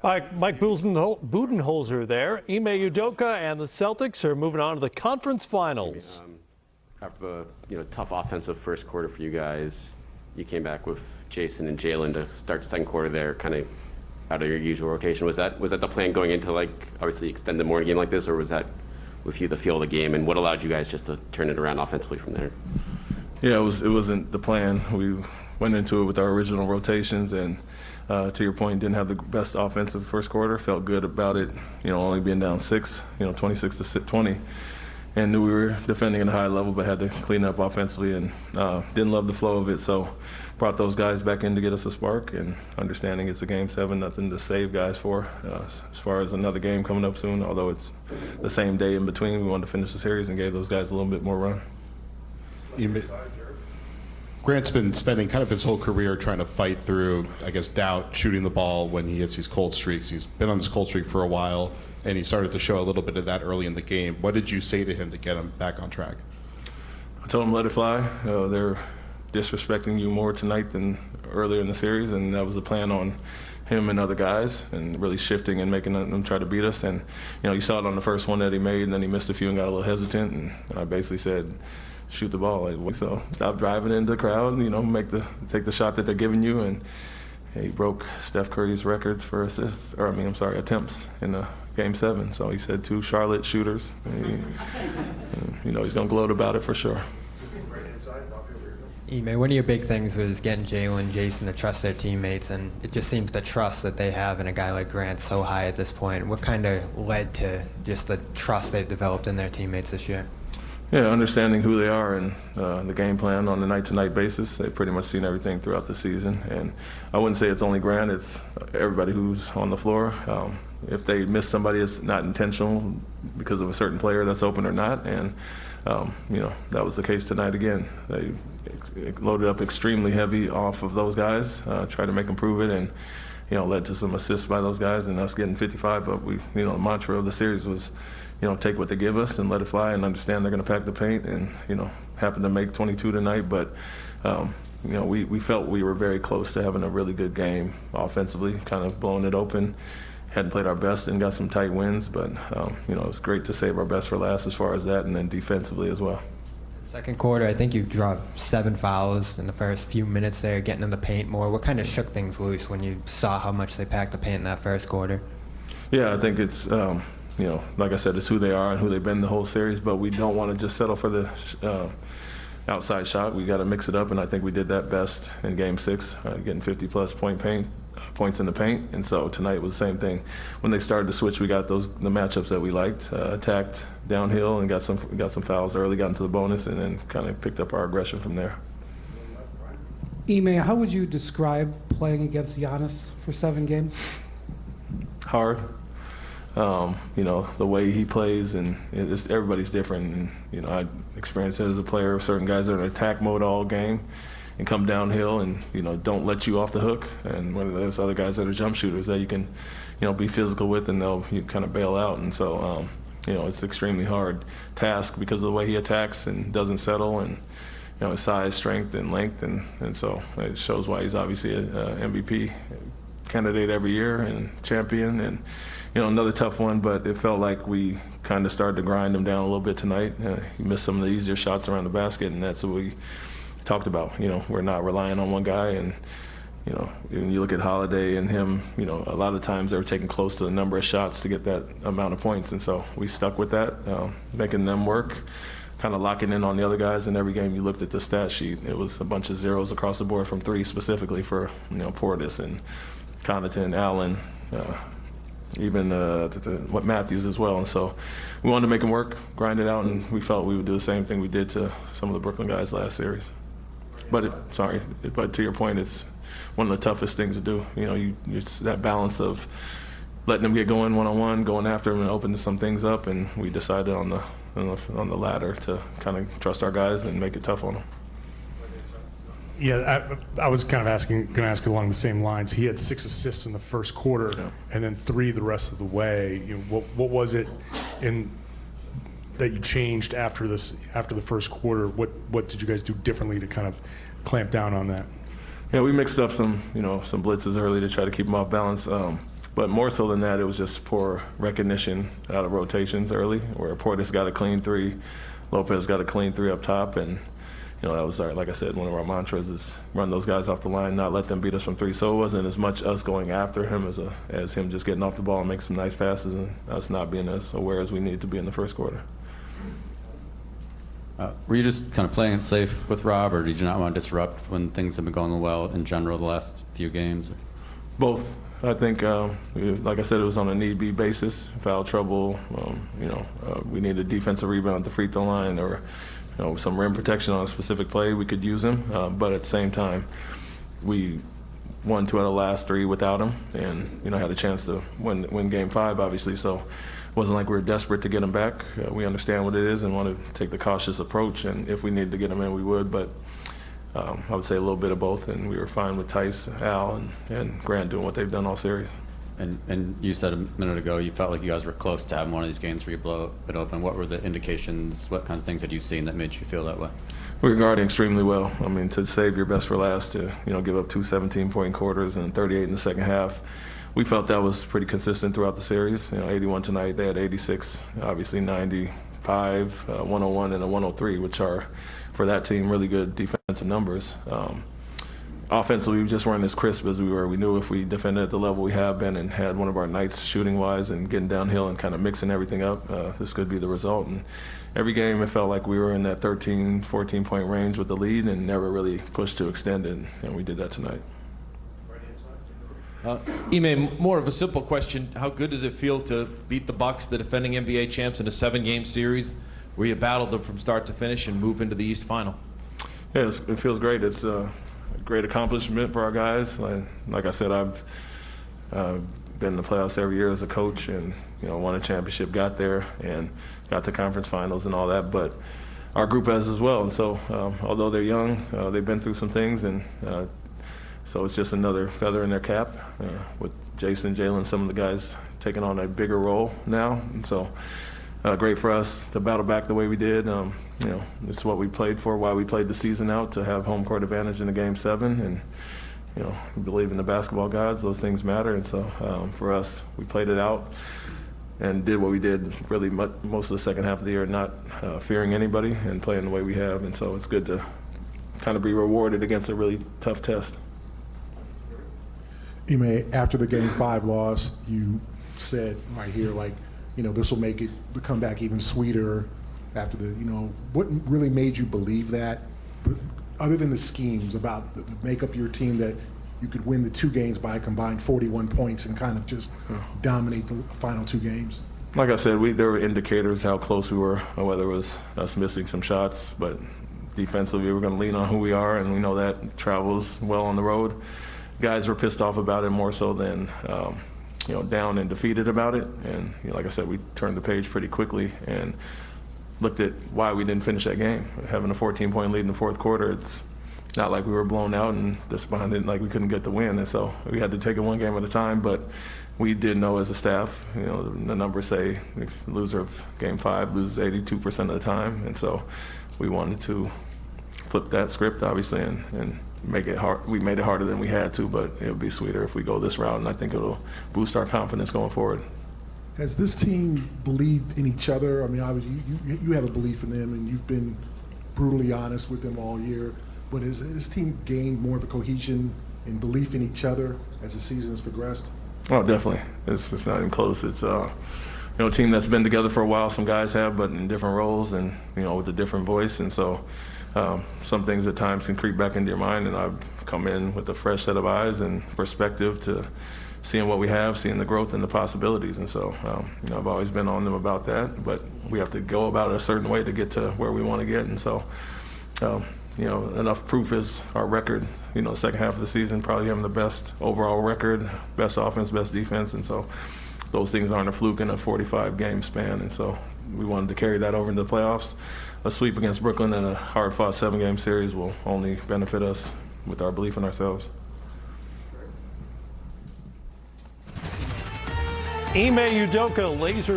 Mike Budenholzer there. Ime Udoka and the Celtics are moving on to the conference finals. After the tough offensive first quarter for you guys, you came back with Jason and Jalen to start the second quarter there, kind of out of your usual rotation. Was that the plan going into, like, obviously extend the morning game like this, or was that with you the feel of the game, and what allowed you guys just to turn it around offensively from there? Yeah, it wasn't the plan. We went into it with our original rotations, and to your point, didn't have the best offensive first quarter. Felt good about it, only being down 6, 26 to 20, and knew we were defending at a high level, but had to clean up offensively, and didn't love the flow of it. So brought those guys back in to get us a spark, and understanding it's a Game 7, nothing to save guys for. As far as another game coming up soon, although it's the same day in between, we wanted to finish the series and gave those guys a little bit more run. Grant's been spending kind of his whole career trying to fight through, I guess, doubt, shooting the ball when he hits these cold streaks. He's been on this cold streak for a while, and he started to show a little bit of that early in the game. What did you say to him to get him back on track? I told him let it fly. They're disrespecting you more tonight than earlier in the series, and that was the plan on him and other guys, and really shifting and making them try to beat us. And you saw it on the first one that he made, and then he missed a few and got a little hesitant, and I basically said, shoot the ball. So stop driving into the crowd, take the shot that they're giving you. And he broke Steph Curry's records for attempts in Game 7. So he said 2 Charlotte shooters. He's going to gloat about it for sure. Ime, one of your big things was getting Jalen and Jason to trust their teammates, and it just seems the trust that they have in a guy like Grant so high at this point. What kind of led to just the trust they've developed in their teammates this year? Yeah, understanding who they are and the game plan on a night-to-night basis. They've pretty much seen everything throughout the season. And I wouldn't say it's only Grant, it's everybody who's on the floor. If they miss somebody, it's not intentional because of a certain player that's open or not. And, that was the case tonight again. They loaded up extremely heavy off of those guys, tried to make them prove it, and led to some assists by those guys and us getting 55 up. The mantra of the series was, take what they give us and let it fly, and understand they're going to pack the paint, and happened to make 22 tonight. But we felt we were very close to having a really good game offensively, kind of blowing it open. Hadn't played our best and got some tight wins, but it was great to save our best for last as far as that, and then defensively as well. Second quarter, I think you dropped 7 fouls in the first few minutes there, getting in the paint more. What kind of shook things loose when you saw how much they packed the paint in that first quarter? Yeah, I think it's, like I said, it's who they are and who they've been the whole series, but we don't want to just settle for the outside shot. We got to mix it up, and I think we did that best in Game 6, getting 50-plus points in the paint. And so tonight was the same thing. When they started to switch, we got the matchups that we liked, attacked downhill and got some fouls early, got into the bonus, and then kind of picked up our aggression from there. Ime, how would you describe playing against Giannis for 7 games? Hard. The way he plays, and everybody's different. And I experienced it as a player. Certain guys are in attack mode all game and come downhill and don't let you off the hook. And when there's other guys that are jump shooters that you can be physical with, and you kind of bail out. And so it's an extremely hard task because of the way he attacks and doesn't settle, and his size, strength, and length, and so it shows why he's obviously a MVP candidate every year and champion. And another tough one, but it felt like we kind of started to grind him down a little bit tonight. He missed some of the easier shots around the basket, and that's what we talked about. We're not relying on one guy, and when you look at Holiday and him, a lot of times they were taking close to the number of shots to get that amount of points, and so we stuck with that, making them work, kind of locking in on the other guys. And every game you looked at the stat sheet, it was a bunch of zeros across the board from 3, specifically for Portis and Connaughton, Allen, even what Matthews as well. And so we wanted to make them work, grind it out, and we felt we would do the same thing we did to some of the Brooklyn guys last series. But to your point, it's one of the toughest things to do. It's that balance of letting them get going one-on-one, going after them and opening some things up, and we decided on the latter to kind of trust our guys and make it tough on them. Yeah, I was kind of going to ask along the same lines. He had 6 assists in the first quarter, and then 3 the rest of the way. What was it that you changed after the first quarter? What did you guys do differently to kind of clamp down on that? Yeah, we mixed up some blitzes early to try to keep them off balance. But more so than that, it was just poor recognition out of rotations early, where Portis got a clean 3, Lopez got a clean 3 up top, and that was like I said, one of our mantras is run those guys off the line, not let them beat us from 3. So it wasn't as much us going after him as him just getting off the ball and making some nice passes, and us not being as aware as we need to be in the first quarter. Were you just kind of playing it safe with Rob, or did you not want to disrupt when things have been going well in general the last few games? Both. I think, like I said, it was on a need-be basis. Foul trouble, we need a defensive rebound at the free throw line, or some rim protection on a specific play, we could use him. But at the same time, we won 2 out of the last 3 without him, and had a chance to win Game 5, obviously. So it wasn't like we were desperate to get him back. We understand what it is and want to take the cautious approach. And if we needed to get him in, we would. But I would say a little bit of both, and we were fine with Tice, Al, and Grant doing what they've done all series. And you said a minute ago you felt like you guys were close to having one of these games where you blow it open. What were the indications? What kinds of things had you seen that made you feel that way? We were guarding extremely well. I mean, to save your best for last, to give up 2 17-point quarters and 38 in the second half. We felt that was pretty consistent throughout the series. 81 tonight, they had 86, obviously 95, 101, and a 103, which are, for that team, really good defensive numbers. Offensively, we just weren't as crisp as we were. We knew if we defended at the level we have been and had one of our nights shooting-wise and getting downhill and kind of mixing everything up, this could be the result. And every game, it felt like we were in that 13, 14-point range with the lead and never really pushed to extend it, and we did that tonight. Ime, more of a simple question. How good does it feel to beat the Bucks, the defending NBA champs, in a 7-game series where you battled them from start to finish and move into the East Final? Yeah, it feels great. It's a great accomplishment for our guys. Like I said, I've been in the playoffs every year as a coach, and won a championship, got there, and got to conference finals and all that. But our group has as well. And so, although they're young, they've been through some things, and so it's just another feather in their cap with Jason, Jalen, some of the guys taking on a bigger role now. And so great for us to battle back the way we did. It's what we played for, why we played the season out, to have home court advantage in the Game 7. And, we believe in the basketball gods. Those things matter. And so for us, we played it out and did what we did really most of the second half of the year, not fearing anybody and playing the way we have. And so it's good to kind of be rewarded against a really tough test. Ime, after the Game 5 loss, you said right here, this will make the comeback even sweeter after what really made you believe that, other than the schemes about the makeup of your team, that you could win the 2 games by a combined 41 points and kind of just dominate the final 2 games? Like I said, there were indicators how close we were, or whether it was us missing some shots, but defensively we're going to lean on who we are, and we know that travels well on the road. Guys were pissed off about it more so than down and defeated about it. And like I said, we turned the page pretty quickly and looked at why we didn't finish that game. Having a 14-point lead in the fourth quarter, it's not like we were blown out and despondent, like we couldn't get the win. And so we had to take it one game at a time. But we did know as a staff, the numbers say if the loser of Game 5 loses 82% of the time. And so we wanted to flip that script, obviously, and make it hard. We made it harder than we had to, but it would be sweeter if we go this route, and I think it'll boost our confidence going forward. Has this team believed in each other? I mean, obviously, you have a belief in them, and you've been brutally honest with them all year. But has this team gained more of a cohesion and belief in each other as the season has progressed? Oh, definitely. It's not even close. It's a team that's been together for a while. Some guys have, but in different roles and with a different voice, and so. Some things at times can creep back into your mind, and I've come in with a fresh set of eyes and perspective to seeing what we have, seeing the growth and the possibilities. And so I've always been on them about that, but we have to go about it a certain way to get to where we want to get. And so, enough proof is our record, the second half of the season, probably having the best overall record, best offense, best defense. And so those things aren't a fluke in a 45-game span. And so we wanted to carry that over into the playoffs. A sweep against Brooklyn and a hard-fought 7-game series will only benefit us with our belief in ourselves. Ime Udoka, laser